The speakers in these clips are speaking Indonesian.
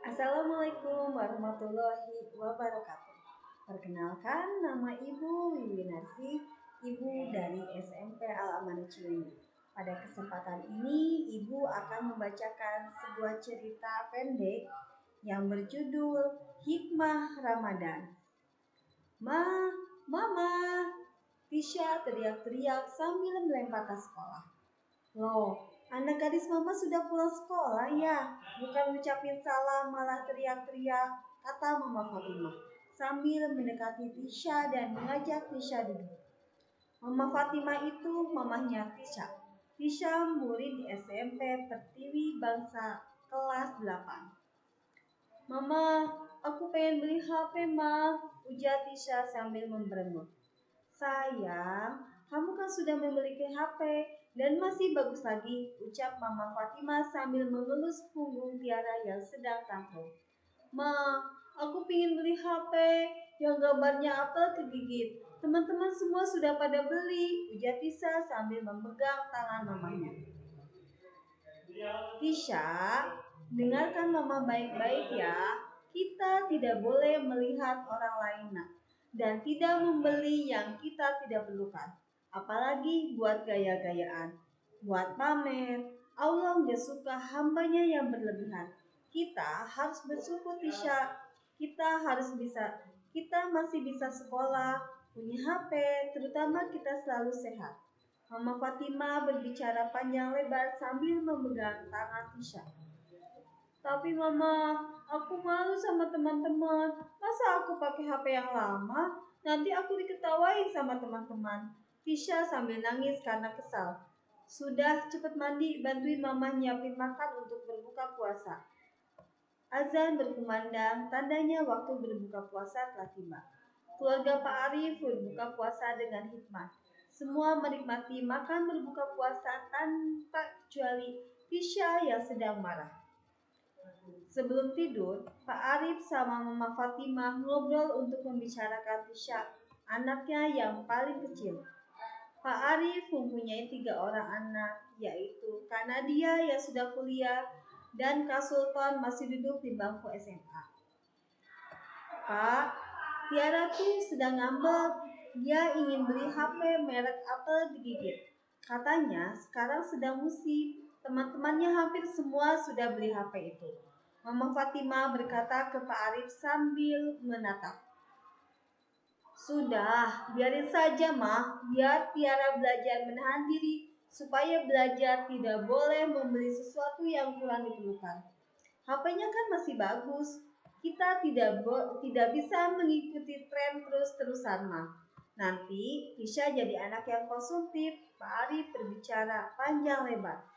Assalamualaikum warahmatullahi wabarakatuh. Perkenalkan, nama Ibu Wiwinarsi, Ibu dari SMP Al-Amanah Cilenyi. Pada kesempatan ini, Ibu akan membacakan sebuah cerita pendek yang berjudul Hikmah Ramadan. Mama, Tisha teriak-teriak sambil melempar tas sekolah. Loh, anak gadis mama sudah pulang sekolah ya? Bukan ngucapin salam malah teriak-teriak, kata Mama Fatimah sambil mendekati Tisha dan mengajak Tisha duduk. Mama Fatimah itu mamahnya Tisha. Tisha murid di SMP Pertiwi Bangsa kelas 8. Mama, aku pengen beli HP, Ma, ujar Tisha sambil memberengut. Sayang, kamu kan sudah memiliki HP dan masih bagus lagi, ucap Mama Fatimah sambil mengelus punggung Tiara yang sedang tangkrung. Ma, aku pingin beli HP yang gambarnya apel kegigit. Teman-teman semua sudah pada beli, ujar Tisha sambil memegang tangan mamanya. Tisha, dengarkan Mama baik-baik ya. Kita tidak boleh melihat orang lain, nak, dan tidak membeli yang kita tidak perlukan. Apalagi buat gaya-gayaan, buat pamer. Allah gak suka hambanya yang berlebihan. Kita harus bersyukur, Tisha. Kita masih bisa sekolah, punya HP, terutama kita selalu sehat. Mama Fatimah berbicara panjang lebar sambil memegang tangan Tisha. Tapi Mama, aku malu sama teman-teman. Masa aku pakai HP yang lama? Nanti aku diketawain sama teman-teman. Tisha sambil nangis karena kesal. Sudah, cepet mandi, bantuin Mama nyiapin makan untuk berbuka puasa. Azan berkumandang, tandanya waktu berbuka puasa telah tiba. Keluarga Pak Arif berbuka puasa dengan hikmat. Semua menikmati makan berbuka puasa tanpa kecuali Tisha yang sedang marah. Sebelum tidur, Pak Arif sama Mama Fatimah ngobrol untuk membicarakan Tisha, anaknya yang paling kecil. Pak Arif mempunyai 3 orang anak, yaitu Kak Nadia yang sudah kuliah dan Kak Sultan masih duduk di bangku SMA. Pak, Tiara tuh sedang ngambek. Dia ingin beli HP merek apel digigit. Katanya sekarang sedang musim. Teman-temannya hampir semua sudah beli HP itu. Mama Fatimah berkata ke Pak Arif sambil menatap. Sudah, biarin saja, Ma. Biar Tiara belajar menahan diri supaya belajar tidak boleh membeli sesuatu yang kurang diperlukan. HP-nya kan masih bagus. Kita tidak bisa mengikuti tren terus-terusan, Ma. Nanti Tisha jadi anak yang konsumtif. Pak Arif berbicara panjang lebar.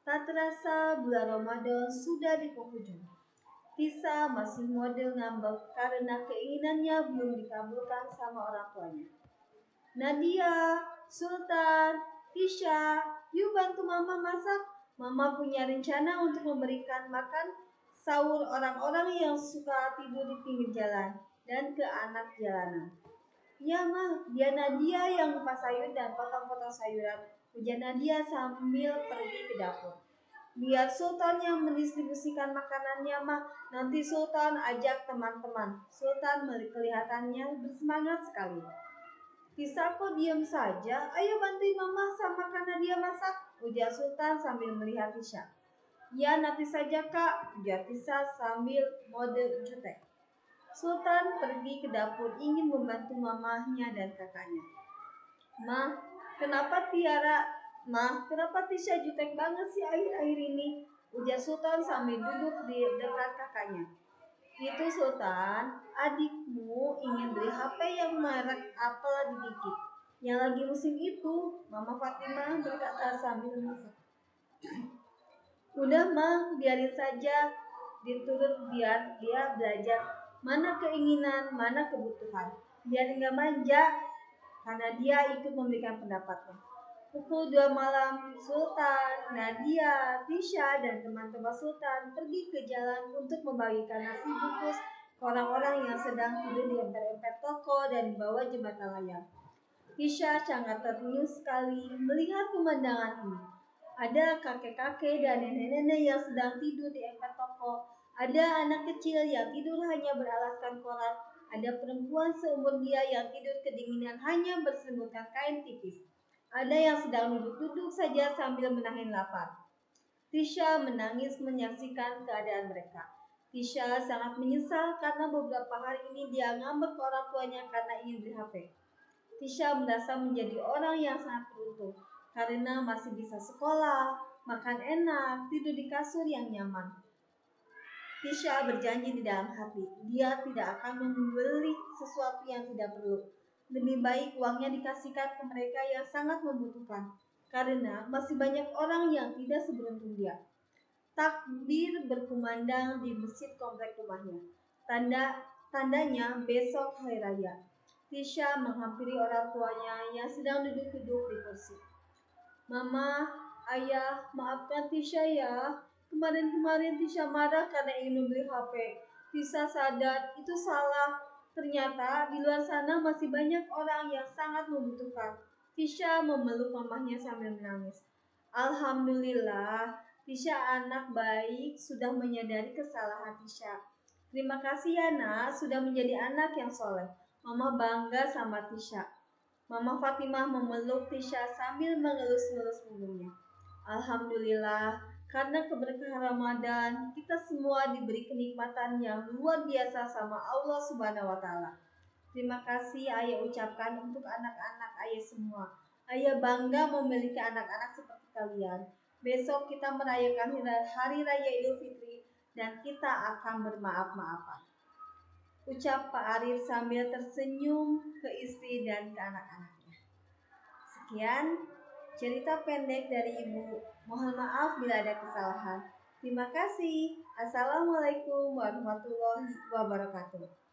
Tak terasa bulan Ramadan sudah di penghujung. Tisha masih model ngambek karena keinginannya belum dikabulkan sama orang tuanya. Nadia, Sultan, Tisha, yuk bantu Mama masak. Mama punya rencana untuk memberikan makan sahur orang-orang yang suka tidur di pinggir jalan dan ke anak jalanan. Ya, Ma, biar Nadia yang kupas sayur dan potong-potong sayuran, ujar Nadia sambil pergi ke dapur. Biar Sultan yang mendistribusikan makanannya, Ma. Nanti Sultan ajak teman-teman. Sultan kelihatannya bersemangat sekali. Tisha kok diam saja? Ayo bantuin Mama sama Kak Nadia masak, ujar Sultan sambil melihat Tisha. Ya, nanti saja Kak, ujar Tisha sambil mode jutek. Sultan pergi ke dapur ingin membantu mamahnya dan kakaknya. Ma, kenapa Tisha jutek banget sih akhir-akhir ini? Ujar Sultan sambil duduk di dekat kakaknya. Itu Sultan, adikmu ingin beli HP yang merek apel digigit. Yang lagi musim itu, Mama Fatimah berkata sambil masak. Udah Ma, biarin saja, diturut biar dia belajar. Mana keinginan, mana kebutuhan. Biar nggak manja, karena dia ikut memberikan pendapatnya. Pukul 2 malam, Sultan, Nadia, Tisha, dan teman-teman Sultan pergi ke jalan untuk membagikan nasi bungkus ke orang-orang yang sedang tidur di emper-emper toko dan di bawah jembatan layang. Tisha sangat tersenyum sekali melihat pemandangan ini. Ada kakek-kakek dan nenek-nenek yang sedang tidur di emper toko. Ada anak kecil yang tidur hanya beralaskan koran. Ada perempuan seumur dia yang tidur kedinginan hanya berselubungkan kain tipis. Ada yang sedang duduk-duduk saja sambil menahan lapar. Tisha menangis menyaksikan keadaan mereka. Tisha sangat menyesal karena beberapa hari ini dia ngambek ke orang tuanya karena ingin beli HP. Tisha merasa menjadi orang yang sangat beruntung karena masih bisa sekolah, makan enak, tidur di kasur yang nyaman. Tisha berjanji di dalam hati, dia tidak akan membeli sesuatu yang tidak perlu. Lebih baik uangnya dikasihkan ke mereka yang sangat membutuhkan, karena masih banyak orang yang tidak seberuntung dia. Takbir berkumandang di masjid komplek rumahnya. Tandanya besok hari raya. Tisha menghampiri orang tuanya yang sedang duduk-duduk di kursi. Mama, ayah, maafkan Tisha ya. Kemarin-kemarin Tisha marah karena ingin membeli HP. Tisha sadar itu salah. Ternyata di luar sana masih banyak orang yang sangat membutuhkan. Tisha memeluk mamahnya sambil menangis. Alhamdulillah, Tisha anak baik sudah menyadari kesalahan Tisha. Terima kasih ya nak, sudah menjadi anak yang soleh. Mama bangga sama Tisha. Mama Fatimah memeluk Tisha sambil mengelus-ngelus punggungnya. Alhamdulillah, karena keberkahan Ramadan, kita semua diberi kenikmatan yang luar biasa sama Allah Subhanahu wa Ta'ala. Terima kasih ayah ucapkan untuk anak-anak ayah semua. Ayah bangga memiliki anak-anak seperti kalian. Besok kita merayakan Hari Raya Idul Fitri dan kita akan bermaaf-maafan. Ucap Pak Arif sambil tersenyum ke istri dan ke anak-anaknya. Sekian cerita pendek dari Ibu. Mohon maaf bila ada kesalahan. Terima kasih. Assalamualaikum warahmatullahi wabarakatuh.